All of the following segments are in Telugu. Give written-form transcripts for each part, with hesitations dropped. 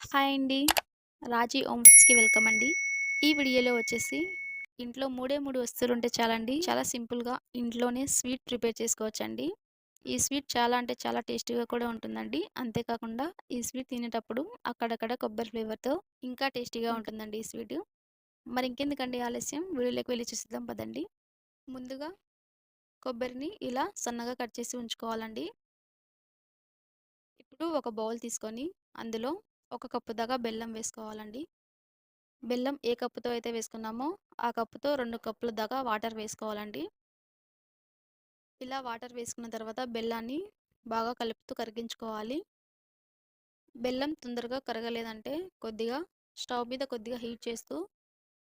హాయ్ అండి. రాజీ ఓమ్స్‌కి వెల్కమ్ అండి. ఈ వీడియోలో వచ్చేసి ఇంట్లో మూడే 3 వస్తువులుంటే చాలండి. చాలా సింపుల్‌గా ఇంట్లోనే స్వీట్ ప్రిపేర్ చేసుకోవచ్చండి. ఈ స్వీట్ చాలా అంటే చాలా టేస్టీగా కూడా ఉంటుందండి. అంతేకాకుండా ఈ స్వీట్ తినేటప్పుడు అక్కడక్కడ కొబ్బరి ఫ్లేవర్‌తో ఇంకా టేస్టీగా ఉంటుందండి ఈ స్వీటు. మరి ఇంకెందుకండి ఆలస్యం వీడియోలోకి వెళ్లి చూసేద్దాం పదండి. ముందుగా కొబ్బరిని ఇలా సన్నగా కట్ చేసి ఉంచుకోవాలండి. ఇప్పుడు ఒక బౌల్ తీసుకొని అందులో ఒక కప్పు దాకా బెల్లం వేసుకోవాలండి. బెల్లం ఏ కప్పుతో అయితే వేసుకున్నామో, ఆ కప్పుతో 2 కప్పుల దాకా వాటర్ వేసుకోవాలండి. ఇలా వాటర్ వేసుకున్న తర్వాత బెల్లాన్ని బాగా కలుపుతూ కరిగించుకోవాలి. బెల్లం తొందరగా కరగలేదంటే కొద్దిగా స్టవ్ మీద కొద్దిగా హీట్ చేస్తూ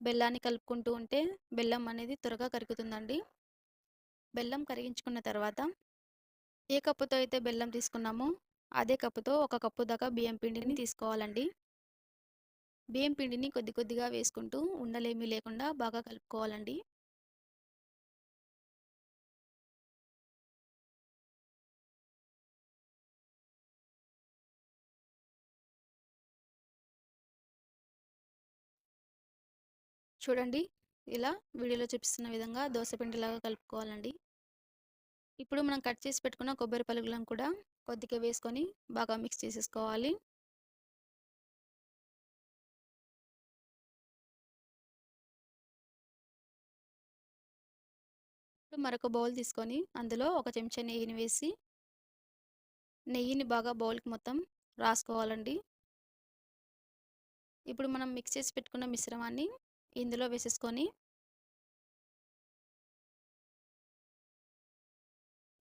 బెల్లాన్ని కలుపుకుంటూ ఉంటే బెల్లం అనేది త్వరగా కరుగుతుందండి. బెల్లం కరిగించుకున్న తర్వాత ఏ కప్పుతో అయితే బెల్లం తీసుకున్నామో, అదే కప్పుతో ఒక కప్పు దాకా బియ్యం పిండిని తీసుకోవాలండి. బియ్యం పిండిని కొద్ది కొద్దిగా వేసుకుంటూ ఉండలేమీ లేకుండా బాగా కలుపుకోవాలండి. చూడండి. ఇలా వీడియోలో చూపిస్తున్న విధంగా దోస పిండిలాగా కలుపుకోవాలండి. ఇప్పుడు మనం కట్ చేసి పెట్టుకున్న కొబ్బరి పలుకులను కూడా కొద్దిగా వేసుకొని బాగా మిక్స్ చేసేసుకోవాలి. ఇప్పుడు మరొక బౌల్ తీసుకొని అందులో ఒక చెంచా నెయ్యిని వేసి, నెయ్యిని బాగా బౌల్‌కి మొత్తం రాసుకోవాలండి. ఇప్పుడు మనం మిక్స్ చేసి పెట్టుకున్న మిశ్రమాన్ని ఇందులో వేసేసుకొని,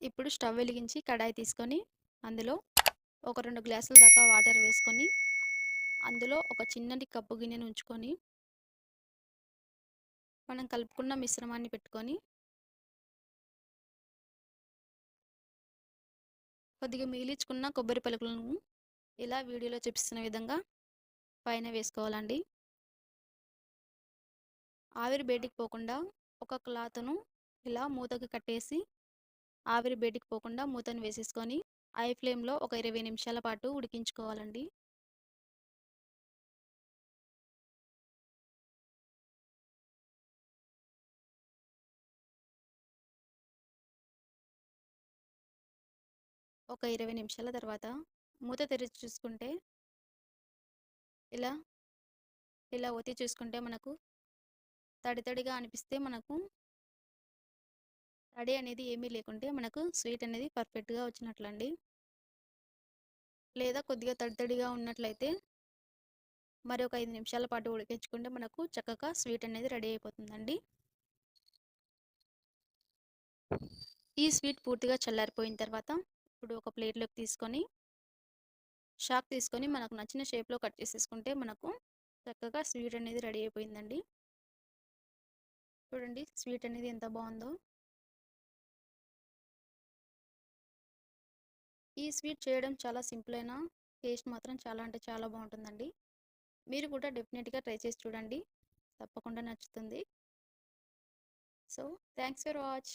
ఇప్పుడు స్టవ్ వెలిగించి కడాయి తీసుకొని, అందులో ఒక 2 గ్లాసుల దాకా వాటర్ వేసుకొని, అందులో ఒక చిన్నటి కప్పు గిన్నెను ఉంచుకొని, మనం కలుపుకున్న మిశ్రమాన్ని పెట్టుకొని కొద్దిగా మిగిలించుకున్న కొబ్బరి పలుకులను ఇలా వీడియోలో చూపిస్తున్న విధంగా పైన వేసుకోవాలండి. ఆవిరి బయటికి పోకుండా ఒక క్లాత్‌ను ఇలా మూతకి కట్టేసి ఆవిరి బయటికి పోకుండా మూతను వేసేసుకొని హై ఫ్లేమ్‌లో ఒక 20 నిమిషాల పాటు ఉడికించుకోవాలండి. ఒక 20 నిమిషాల తర్వాత మూత తెరిచి చూసుకుంటే ఇలా, ఇలా ఒత్తి చూసుకుంటే మనకు తడి తడిగా అనిపిస్తే మనకు తడి అనేది ఏమీ లేకుంటే మనకు స్వీట్ అనేది పర్ఫెక్ట్‌గా వచ్చినట్లండి. లేదా కొద్దిగా తడి తడిగా ఉన్నట్లయితే మరి ఒక 5 నిమిషాల పాటు ఉడికించుకుంటే మనకు చక్కగా స్వీట్ అనేది రెడీ అయిపోతుందండి. ఈ స్వీట్ పూర్తిగా చల్లారిపోయిన తర్వాత ఇప్పుడు ఒక ప్లేట్‌లోకి తీసుకొని షాక్ తీసుకొని మనకు నచ్చిన షేప్‌లో కట్ చేసేసుకుంటే మనకు చక్కగా స్వీట్ అనేది రెడీ అయిపోయిందండి. చూడండి స్వీట్ అనేది ఎంత బావుందో. ఈ స్వీట్ చేయడం చాలా సింపుల్ అయినా టేస్ట్ మాత్రం చాలా అంటే చాలా బావుంటుందండి. మీరు కూడా డెఫినిట్‌గా ట్రై చేసి చూడండి. తప్పకుండా నచ్చుతుంది. So, thanks for watch.